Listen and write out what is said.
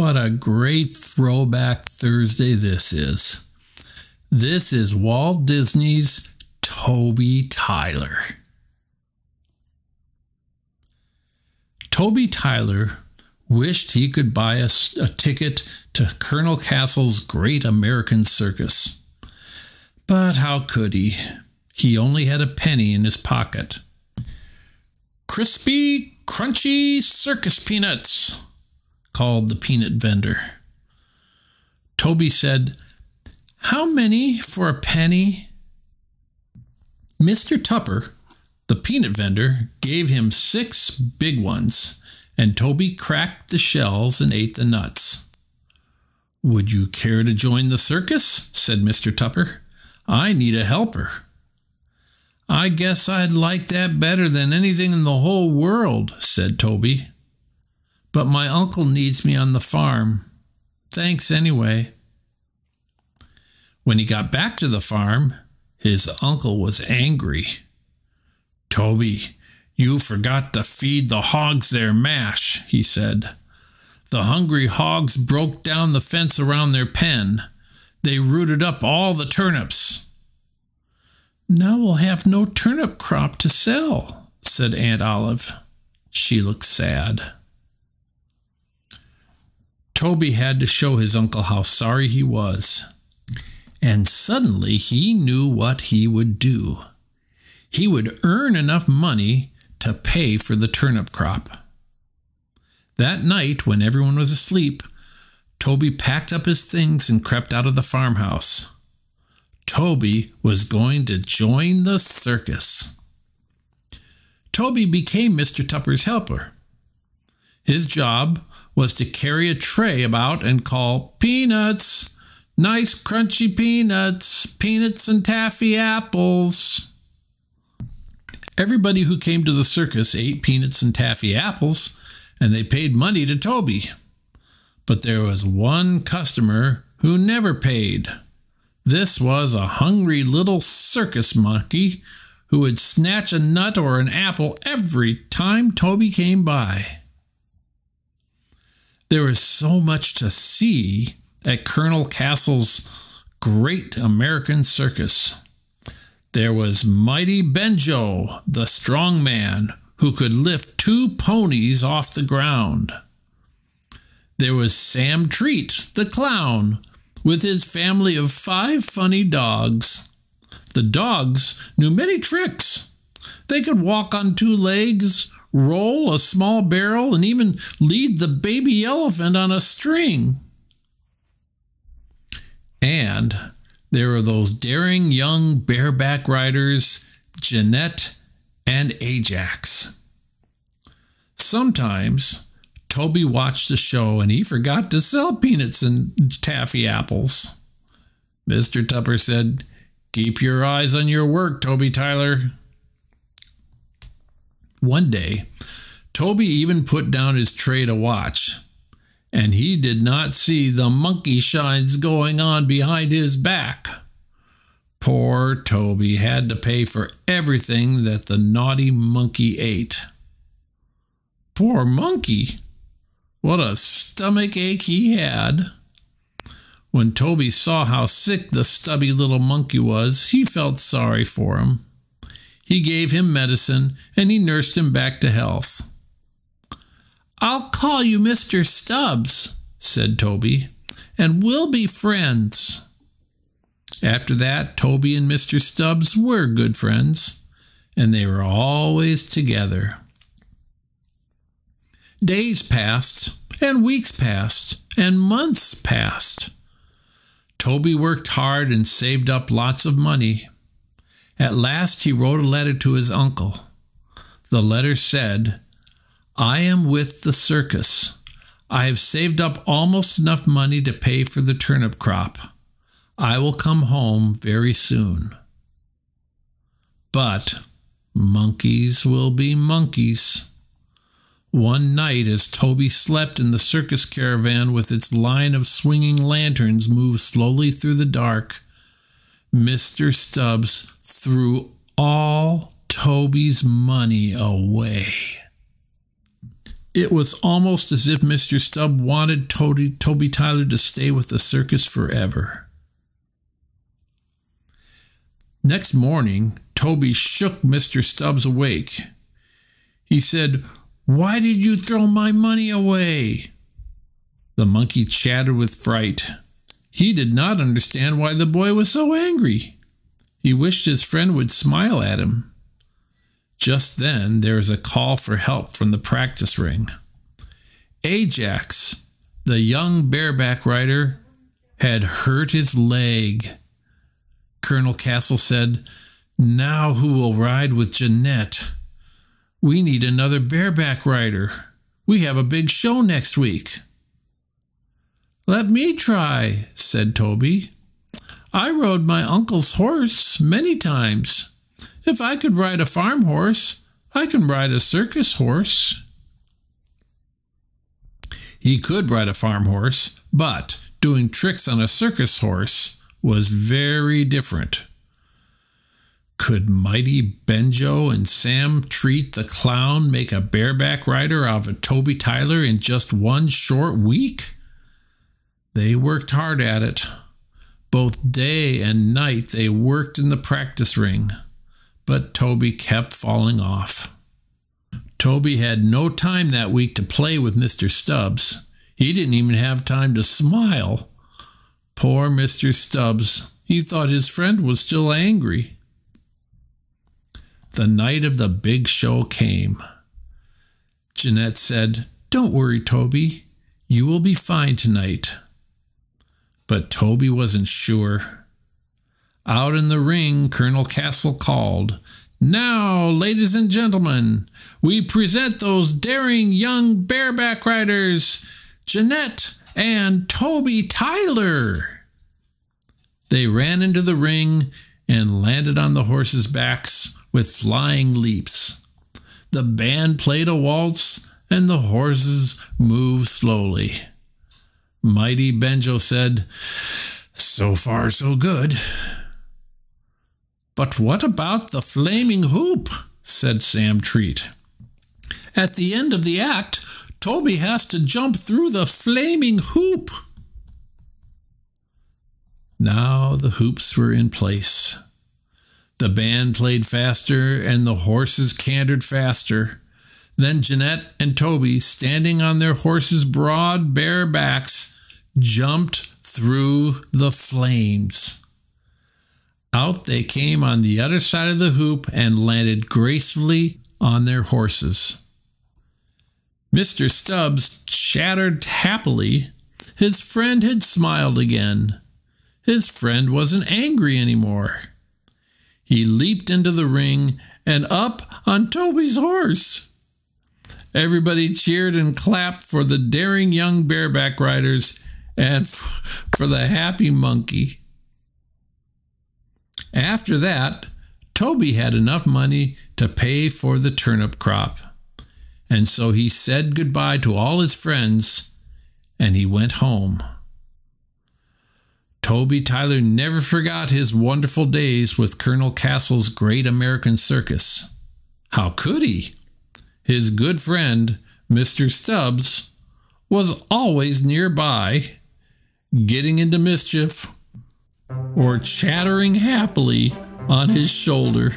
What a great Throwback Thursday this is. This is Walt Disney's Toby Tyler. Toby Tyler wished he could buy a ticket to Colonel Castle's Great American Circus. But how could he? He only had a penny in his pocket. "Crispy, crunchy circus peanuts," called the peanut vendor. Toby said, "How many for a penny?" Mr. Tupper, the peanut vendor, gave him 6 big ones, and Toby cracked the shells and ate the nuts. "Would you care to join the circus?" said Mr. Tupper. "I need a helper." "I guess I'd like that better than anything in the whole world," said Toby. "But my uncle needs me on the farm. Thanks anyway." When he got back to the farm, his uncle was angry. "Toby, you forgot to feed the hogs their mash," he said. "The hungry hogs broke down the fence around their pen. They rooted up all the turnips." "Now we'll have no turnip crop to sell," said Aunt Olive. She looked sad. Toby had to show his uncle how sorry he was. And suddenly he knew what he would do. He would earn enough money to pay for the turnip crop. That night, when everyone was asleep, Toby packed up his things and crept out of the farmhouse. Toby was going to join the circus. Toby became Mr. Tupper's helper. His job was to carry a tray about and call, "Peanuts, nice crunchy peanuts, peanuts and taffy apples." Everybody who came to the circus ate peanuts and taffy apples, and they paid money to Toby. But there was one customer who never paid. This was a hungry little circus monkey who would snatch a nut or an apple every time Toby came by. There was so much to see at Colonel Castle's Great American Circus. There was Mighty Benjo, the strong man, who could lift 2 ponies off the ground. There was Sam Treat, the clown, with his family of 5 funny dogs. The dogs knew many tricks. They could walk on 2 legs, roll a small barrel, and even lead the baby elephant on a string. And there were those daring young bareback riders, Jeanette and Ajax. Sometimes Toby watched the show and he forgot to sell peanuts and taffy apples. Mr. Tupper said, "Keep your eyes on your work, Toby Tyler." One day, Toby even put down his tray to watch, and he did not see the monkey shines going on behind his back. Poor Toby had to pay for everything that the naughty monkey ate. Poor monkey! What a stomach ache he had. When Toby saw how sick the stubby little monkey was, he felt sorry for him. He gave him medicine, and he nursed him back to health. "I'll call you Mr. Stubbs," said Toby, "and we'll be friends." After that, Toby and Mr. Stubbs were good friends, and they were always together. Days passed, and weeks passed, and months passed. Toby worked hard and saved up lots of money. At last he wrote a letter to his uncle. The letter said, "I am with the circus. I have saved up almost enough money to pay for the turnip crop. I will come home very soon. But monkeys will be monkeys." One night, as Toby slept in the circus caravan with its line of swinging lanterns move slowly through the dark, Mr. Stubbs threw all Toby's money away. It was almost as if Mr. Stubbs wanted Toby Tyler to stay with the circus forever. Next morning, Toby shook Mr. Stubbs awake. He said, "Why did you throw my money away?" The monkey chattered with fright. He did not understand why the boy was so angry. He wished his friend would smile at him. Just then, there was a call for help from the practice ring. Ajax, the young bareback rider, had hurt his leg. Colonel Castle said, "Now who will ride with Jeanette? We need another bareback rider. We have a big show next week." "Let me try," said Toby. "I rode my uncle's horse many times. If I could ride a farm horse, I can ride a circus horse." He could ride a farm horse, but doing tricks on a circus horse was very different. Could Mighty Benjo and Sam Treat the Clown make a bareback rider out of Toby Tyler in just one short week? They worked hard at it. Both day and night they worked in the practice ring, but Toby kept falling off. Toby had no time that week to play with Mr. Stubbs. He didn't even have time to smile. Poor Mr. Stubbs. He thought his friend was still angry. The night of the big show came. Jeanette said, "Don't worry, Toby. You will be fine tonight." But Toby wasn't sure. Out in the ring, Colonel Castle called, "Now, ladies and gentlemen, we present those daring young bareback riders, Jeanette and Toby Tyler." They ran into the ring and landed on the horses' backs with flying leaps. The band played a waltz and the horses moved slowly. Mighty Benjo said, "So far, so good." "But what about the flaming hoop?" said Sam Treat. "At the end of the act, Toby has to jump through the flaming hoop." Now the hoops were in place. The band played faster and the horses cantered faster. Then Jeanette and Toby, standing on their horses' broad, bare backs, jumped through the flames. Out they came on the other side of the hoop and landed gracefully on their horses. Mr. Stubbs chattered happily. His friend had smiled again. His friend wasn't angry anymore. He leaped into the ring and up on Toby's horse. Everybody cheered and clapped for the daring young bareback riders and for the happy monkey. After that, Toby had enough money to pay for the turnip crop, and so he said goodbye to all his friends and he went home. Toby Tyler never forgot his wonderful days with Colonel Castle's Great American Circus. How could he? His good friend, Mr. Stubbs, was always nearby, getting into mischief or chattering happily on his shoulder.